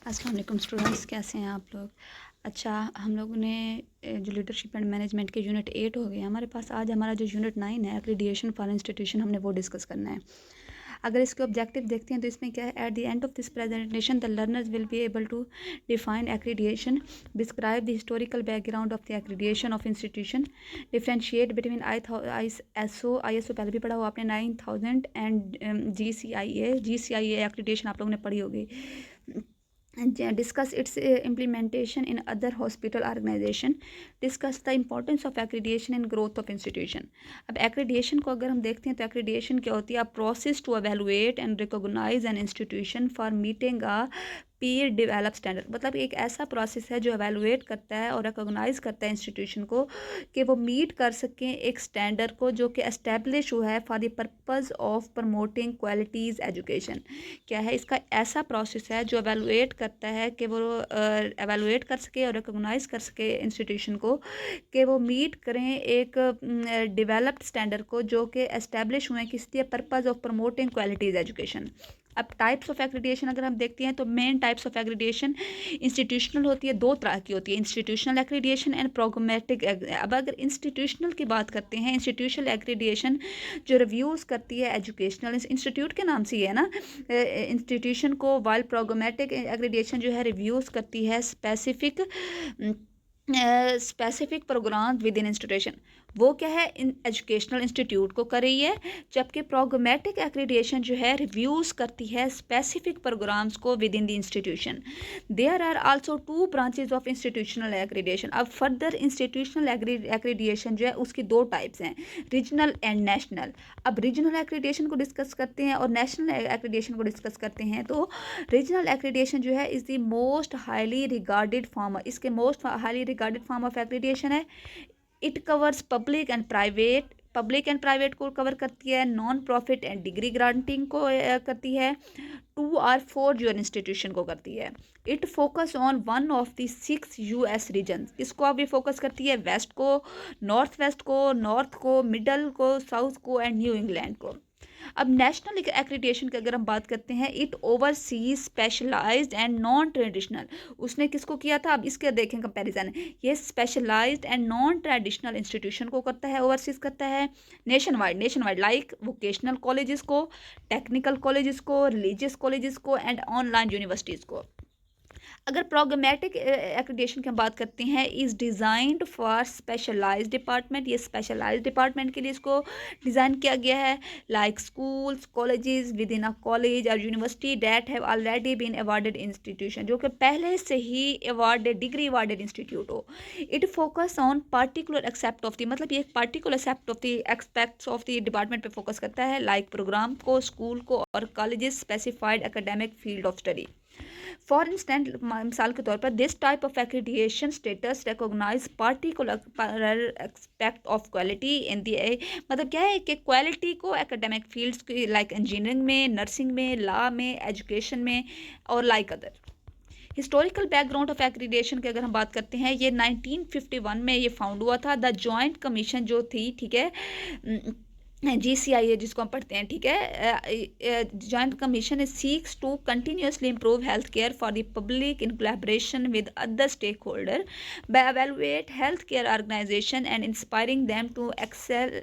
अस्सलाम वालेकुम स्टूडेंट्स, कैसे हैं आप लोग। अच्छा, हम लोगों ने जो लीडरशिप एंड मैनेजमेंट के यूनिट 8 हो गए हमारे पास। आज हमारा जो यूनिट 9 है एक्रीडिएशन फॉर इंस्टीट्यूशन, हमने वो डिस्कस करना है। अगर इसके ऑब्जेक्टिव देखते हैं तो इसमें क्या है, at the end of this presentation the learners will be able to define accreditation, describe the historical background of the accreditation of institution, differentiate between I S O पहले भी पढ़ा हो आपने 9000 and ji C I A accreditation आप लोगों ने पढ़ी होगी। Discuss its implementation in other hospital organization, discuss the importance of accreditation and growth of institution। अब accreditation को अगर हम देखते हैं तो accreditation क्या होती है, a process to evaluate and recognize an institution for meeting a Pir develop standard, मतलब एक ऐसा प्रोसेस है जो एवेलुएट करता है और रिकॉग्नाइज करता है इंस्टीट्यूशन को कि वो मीट कर सकें एक स्टैंडर्ड को जो कि एस्टेब्लिश हुआ है for the purpose of promoting qualities education. क्या है, इसका ऐसा प्रोसेस है जो एवेलुएट करता है कि वो एवेलुएट कर सके और रिकॉग्नाइज कर सके इंस्टीट्यूशन को कि वो मीट करें एक डेवलप्ड स्टैंडर्ड को जो कि एस्टेब्लिश हुए हैं किस लिए, purpose of promoting qualities education. अब टाइप्स ऑफ एक्रीडिएशन अगर हम देखते हैं तो main types of accreditation institutional होती है, दो तरह की होती है, इंस्टीट्यूशनल एक्रीडिएशन एंड प्रोग्रामेटिक। अब अगर इंस्टीट्यूशनल की बात करते हैं, इंस्टीट्यूशनल एक्रीडिएशन जो रिव्यूज़ करती है एजुकेशनल इंस्टीट्यूट के नाम से ही है ना इंस्टीट्यूशन को, वाइल प्रोग्रामेटिक एक्रीडिएशन जो है रिव्यूज़ करती है specific programme with in institution. वो क्या है, इन एजुकेशनल इंस्टीट्यूट को कर रही है, जबकि प्रोग्रामेटिक एक्रीडिएशन जो है रिव्यूज़ करती है स्पेसिफिक प्रोग्राम्स को within the institution. There are also two branches of institutional accreditation. अब फर्दर इंस्टीट्यूशनल एक्रीडिएशन जो है उसकी दो टाइप्स हैं, रीजनल एंड नेशनल। अब रीजनल एक्रीडिएशन को डिस्कस करते हैं और नेशनल एक्रीडिएशन को डिस्कस करते हैं। तो रीजनल एक्रीडिएशन जो है is the most highly regarded form, इसके most highly regarded form of accreditation है। It covers public and private को कवर करती है, non profit and degree granting को करती है, 2 और 4 जो इंस्टीट्यूशन को करती है। It focus on one of the 6 US region. इसको अब ये फोकस करती है वेस्ट को, नॉर्थ वेस्ट को, नॉर्थ को, मिडल को, साउथ को एंड न्यू इंग्लैंड को। अब नेशनल एक्रीडिएशन की अगर हम बात करते हैं, it overseas specialised and non traditional. उसने किसको किया था, अब इसके देखें कंपैरिजन, ये specialised and non traditional institution को करता है, ओवरसीज करता है nationwide like vocational colleges को, टेक्निकल कॉलेजेस को, रिलीजियस कॉलेजेस को एंड ऑनलाइन यूनिवर्सिटीज़ को। अगर प्रोग्रामेटिक एक्रीडिएशन की हम बात करते हैं, is designed for specialised department, ये स्पेशलाइज्ड डिपार्टमेंट के लिए इसको डिज़ाइन किया गया है, like schools colleges with in a college और university that have already been awarded institution, जो कि पहले से ही अवार्डेड डिग्री अवार्डेड इंस्टीट्यूट हो। It focus on particular except of the, मतलब ये एक particular except of the expects of the department पे फोकस करता है, लाइक प्रोग्राम को, स्कूल को और colleges specified academic field of study. For instant, मिसाल के तौर पर, this type of accreditation status recognise particular expect of quality in the, मतलब क्या है कि क्वालिटी को एकेडमिक फील्ड्स की, लाइक इंजीनियरिंग में, नर्सिंग में, लॉ में, एजुकेशन में और like other. Historical background of accreditation की अगर हम बात करते हैं, ये 1951 में ये फाउंड हुआ था। द जॉइंट कमीशन जो थी, ठीक है, GCIA जिसको हम पढ़ते हैं, ठीक है, joint commission seeks to continuously improve health care for the public in collaboration with other stakeholder by evaluate health care organisation and inspiring them to excel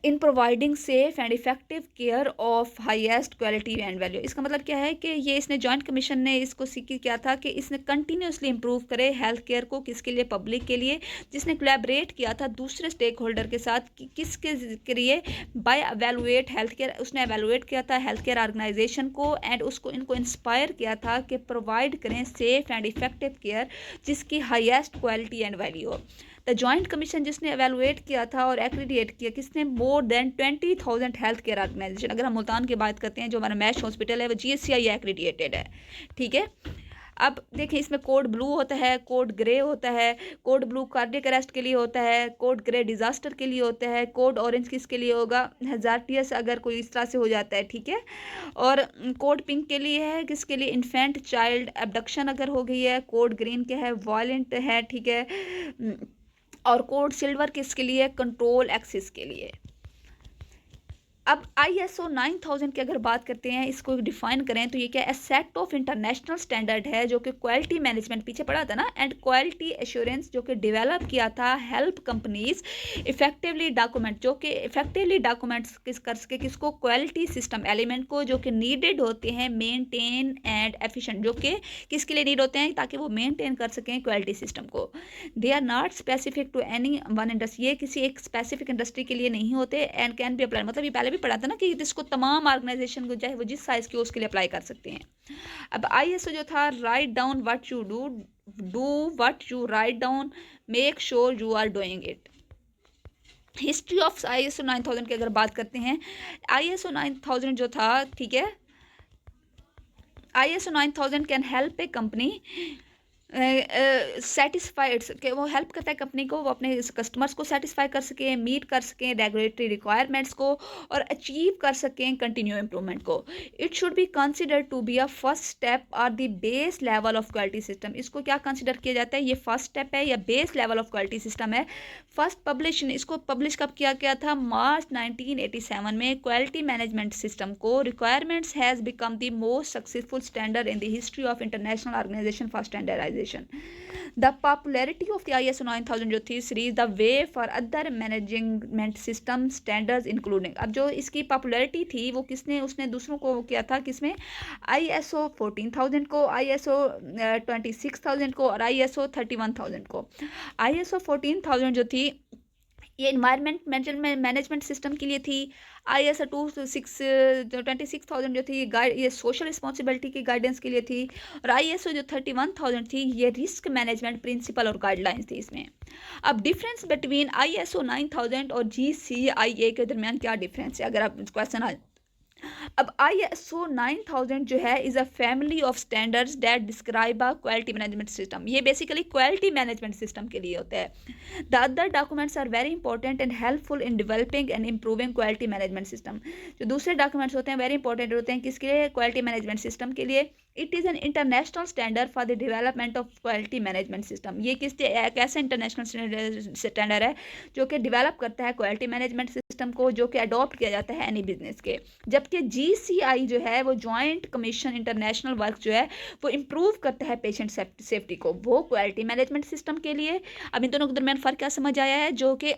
in providing safe and effective care of highest quality and value. इसका मतलब क्या है कि ये इसने joint commission ने इसको सीखी क्या था कि इसने कंटिन्यूसली इंप्रूव करे हेल्थ केयर को, किसके लिए, पब्लिक के लिए, जिसने कोलैबोरेट किया था दूसरे स्टेक होल्डर के साथ किसके लिए, बाय एवेलुएट हेल्थ केयर, उसने एवेलुएट किया था हेल्थ केयर ऑर्गेनाइजेशन को एंड उसको इनको इंस्पायर किया था कि प्रोवाइड करें सेफ एंड इफेक्टिव केयर जिसकी हाईएस्ट क्वालिटी एंड वैल्यू हो। द जॉइंट कमीशन जिसने एवेलुएट किया था और एक्रीडिएट किया, किसने, more than 20,000 health care organisation. अगर हम मुल्तान की बात करते हैं, जो हमारा मैश हॉस्पिटल है वो GSCI एक्रीडिएटेड है, ठीक है। अब देखिए, इसमें कोड ब्लू होता है, कोड ग्रे होता है। कोड ब्लू कार्डियक अरेस्ट के लिए होता है, कोड ग्रे डिजास्टर के लिए होता है, कोड ऑरेंज किसके लिए होगा, हजार्टियस अगर कोई इस तरह से हो जाता है, ठीक है। और कोड पिंक के लिए है, किसके लिए, इन्फेंट चाइल्ड एब्डक्शन अगर हो गई है। कोड ग्रीन क्या है, वायलेंट है, ठीक है। और कोड सिल्वर किसके लिए, कंट्रोल एक्सिस के लिए। अब ISO 9000 की अगर बात करते हैं, इसको डिफाइन करें तो ये क्या है, सेट ऑफ इंटरनेशनल स्टैंडर्ड है जो कि क्वालिटी मैनेजमेंट पीछे पढ़ा था ना, एंड क्वालिटी एश्योरेंस जो कि डेवलप किया था, हेल्प कंपनीज इफेक्टिवली डॉक्यूमेंट, जो कि इफेक्टिवली डॉक्यूमेंट्स कर सके किसको, क्वालिटी सिस्टम एलिमेंट को जो कि नीडेड होते हैं मेंटेन एंड एफिशिएंट, जो कि किसके लिए नीड होते हैं, ताकि वो मेंटेन कर सकें क्वालिटी सिस्टम को। They are not specific to any one industry, ये किसी एक स्पेसिफिक इंडस्ट्री के लिए नहीं होते, एंड कैन बी अप्लाई, मतलब ये पहले भी पढ़ा था ना कि इसको तमाम ऑर्गेनाइजेशन को, चाहे वो जिस साइज की हो उसके लिए अप्लाई कर सकते हैं। अब ISO जो था, write down what you do what you write down, make sure you are doing it. History of ISO 9000 की अगर बात करते हैं, ISO 9000 जो था, ठीक है, ISO 9000 can help A company satisfied, कि वो हेल्प करता है कंपनी को, वो अपने कस्टमर्स को सेटिस्फाई कर सकें, मीट कर सकें रेगुलेटरी रिक्वायरमेंट्स को, और अचीव कर सकें कंटिन्यू इम्प्रूवमेंट को। It should be consider to be a first step और the base level of quality system. इसको क्या कंसिडर किया जाता है, ये फर्स्ट स्टेप है या base level of quality system है। फर्स्ट पब्लिश, इसको पब्लिश कब किया गया था, मार्च 1987 में। क्वालिटी मैनेजमेंट सिस्टम को requirements has become the most successful standard in the history of international organisation for standardisation. The popularity of the ISO 9000 जो थी series the way for other management system standards including. अब जो इसकी popularity थी वो किसने, उसने दूसरों को किया था, किसमें, ISO 14000 को, ISO 26000 को, और ISO 31000 को। ISO 14000 जो थी ये इन्वायरमेंट मैनेजमेंट सिस्टम के लिए थी। ISO 26000 जो थी ये सोशल रिस्पॉन्सिबिलिटी की गाइडेंस के लिए थी। और ISO जो 31000 थी ये रिस्क मैनेजमेंट प्रिंसिपल और गाइडलाइंस थी इसमें। अब डिफरेंस बिटवीन ISO 9000 और GCIA के दरमियान क्या डिफरेंस है, अगर आप क्वेश्चन आ, अब ISO 9000 जो है is a family of standards that describe a quality management system. ये बेसिकली क्वालिटी मैनेजमेंट सिस्टम के लिए होता है। The other documents are very important and helpful in developing and improving quality management system. जो दूसरे documents होते हैं very important होते हैं किसके लिए, क्वालिटी मैनेजमेंट सिस्टम के लिए। It is an international standard for the development of quality management system. ये किस एक ऐसा इंटरनेशनल स्टैंडर्ड है जो कि डेवलप करता है क्वालिटी मैनेजमेंट सिस्टम को, जो कि अडॉप्ट किया जाता है एनी बिजनेस के। जबकि GCI जो है वो जॉइंट कमीशन इंटरनेशनल वर्क जो है वो इम्प्रूव करता है पेशेंट सेफ्टी को, वो क्वालिटी मैनेजमेंट सिस्टम के लिए। अब इन दोनों के दरमियान फ़र्क क्या समझ आया है, जो कि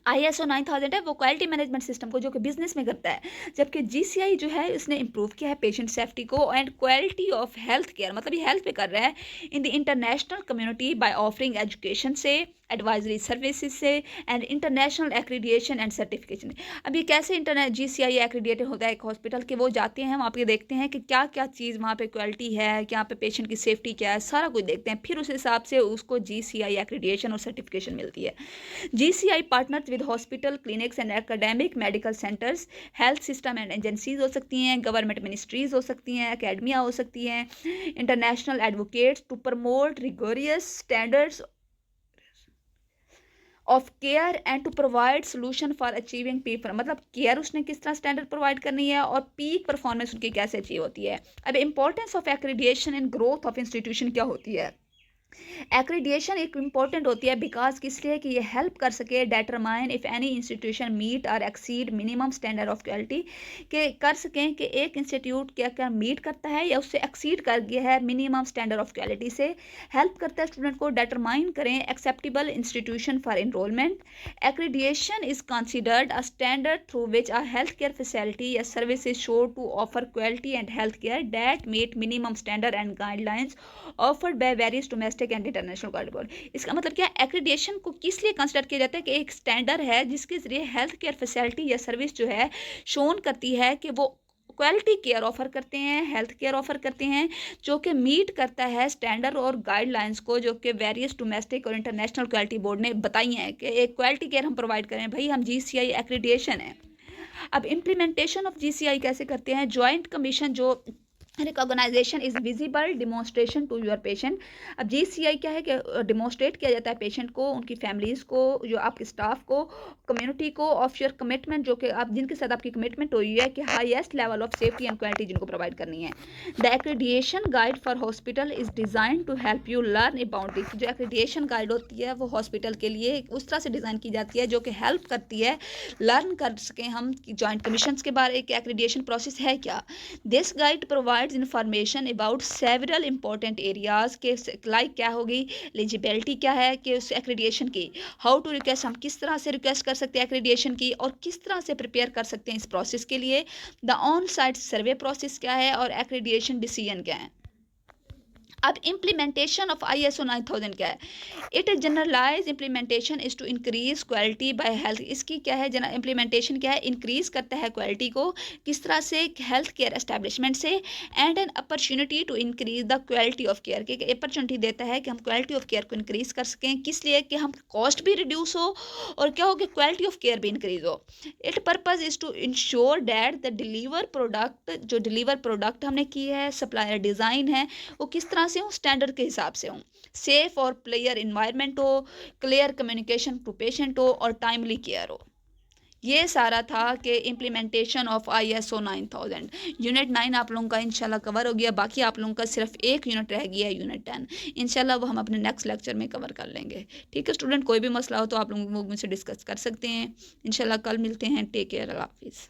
ISO 9000 है वो क्वालिटी मैनेजमेंट सिस्टम को जो कि बिजनेस में करता है, जबकि GCI जो है उसने इंप्रूव किया है पेशेंट सेफ्टी को and quality of health care, मतलब ये हेल्थ पे कर रहा है in the international community by offering education से, एडवाइजरी सर्विसेज से, and international accreditation and certification. अब ये कैसे इंटरनेट GCI एक्रीडिएटेड होता है एक हॉस्पिटल के, वो जाते हैं वहाँ पे देखते हैं कि क्या क्या चीज़ वहाँ पे क्वालिटी है, यहाँ पे पेशेंट की सेफ्टी क्या है, सारा कुछ देखते हैं, फिर उस हिसाब से उसको GCI एक्रीडिएशन और सर्टिफिकेशन मिलती है। GCI partner with hospital, clinics and academic medical centres, health system and agencies हो सकती हैं, गवर्नमेंट मिनिस्ट्रीज हो सकती हैं, अकेडमियाँ हो सकती हैं, international advocates to promote rigorous standards of care and to provide solution for achieving peak, मतलब केयर उसने किस तरह स्टैंडर्ड प्रोवाइड करनी है और पीक परफॉर्मेंस उनकी कैसे अचीव होती है। अब importance of accreditation in growth of institution क्या होती है। एक्रीडिएशन एक इम्पॉर्टेंट होती है बिकॉज किस लिए कि ये हेल्प कर सके determine if any institution meet और exceed minimum standard of quality, के कर सकें कि एक इंस्टीट्यूट क्या क्या मीट करता है या उससे एक्सीड कर गया है मिनिमम स्टैंडर्ड ऑफ क्वालिटी से। हेल्प करता है स्टूडेंट को डेटरमाइन करें acceptable institution for enrolment. Accreditation is considered a standard through which a health care facility या service is sure to offer quality and health care that meet minimum standard and guidelines offered by various domestic and international corridor. इसका मतलब क्या, accreditation को किस लिए consider किया जाता है कि एक स्टैंडर्ड है जिसके जरिए हेल्थ केयर फैसिलिटी या सर्विस जो है शोन करती है कि वो क्वालिटी केयर ऑफर करते हैं, हेल्थ केयर ऑफर करते हैं, जो कि मीट करता है स्टैंडर्ड और गाइडलाइंस को जो कि वेरियस डोमेस्टिक और इंटरनेशनल क्वालिटी बोर्ड ने बताई हैं कि एक क्वालिटी केयर हम प्रोवाइड करें, भाई हम GCI एक्रीडिएशन है। अब इम्प्लीमेंटेशन ऑफ GCI कैसे करते हैं, जॉइंट कमीशन जो recognisation is visible demonstration to your patient. अब जीसीआई क्या है कि डिमॉन्स्ट्रेट किया जाता है पेशेंट को, उनकी फैमिलीज़ को, जो आपके स्टाफ को, कम्युनिटी को, ऑफ योर कमिटमेंट, जो कि आप जिनके साथ आपकी कमिटमेंट हुई है कि highest level of safety and quality जिनको प्रोवाइड करनी है। The accreditation guide for hospital is design to help you learn about it. जो एक्रेडिएशन गाइड होती है वो हॉस्पिटल के लिए उस तरह से डिज़ाइन की जाती है जो कि हेल्प करती है लर्न कर सकें हम जॉइंट कमीशन के बारे में एक्रेडिएशन प्रोसेस है क्या। This guide provides information about several important areas के लाइक क्या होगी, एलिजिबिलिटी क्या है कि उस एक्रेडिएशन की, हाउ टू रिक्वेस्ट, हम किस तरह से रिक्वेस्ट कर सकते हैं एक्रेडिएशन की और किस तरह से प्रिपेयर कर सकते हैं इस प्रोसेस के लिए, the on site survey process क्या है और एक्रेडिएशन डिसीजन क्या है। अब इम्प्लीमेंटेशन ऑफ ISO 9000 क्या है, it generalise implementation is to increase quality by health. इसकी क्या है इम्प्लीमेंटेशन क्या है, इंक्रीज करता है क्वालिटी को किस तरह से, हेल्थ केयर एस्टेब्लिशमेंट से, and an opportunity to increase the quality of care, कि अपॉर्चुनिटी देता है कि हम क्वालिटी ऑफ केयर को इंक्रीज कर सकें, किस लिए कि हम कॉस्ट भी रिड्यूस हो और क्या हो कि क्वालिटी ऑफ केयर भी इंक्रीज हो। It purpose is to insure that the deliver product, जो डिलीवर प्रोडक्ट हमने की है, सप्लायर डिज़ाइन है, वो किस तरह से हो, स्टैंडर्ड के हिसाब से हो, सेफ और प्लेयर इन्वायरमेंट हो, क्लियर कम्युनिकेशन टू पेशेंट हो और टाइमली केयर हो। ये सारा था कि इम्प्लीमेंटेशन ऑफ ISO 9000। यूनिट 9 आप लोगों का इंशाल्लाह कवर हो गया, बाकी आप लोगों का सिर्फ एक यूनिट रह गया है, यूनिट 10। इंशाल्लाह वो हम अपने नेक्स्ट लेक्चर में कवर कर लेंगे। ठीक है स्टूडेंट, कोई भी मसला हो तो आप लोग मुझसे डिस्कस कर सकते हैं। इंशाल्लाह कल मिलते हैं। टेक केयर, अल्लाह हाफिज़।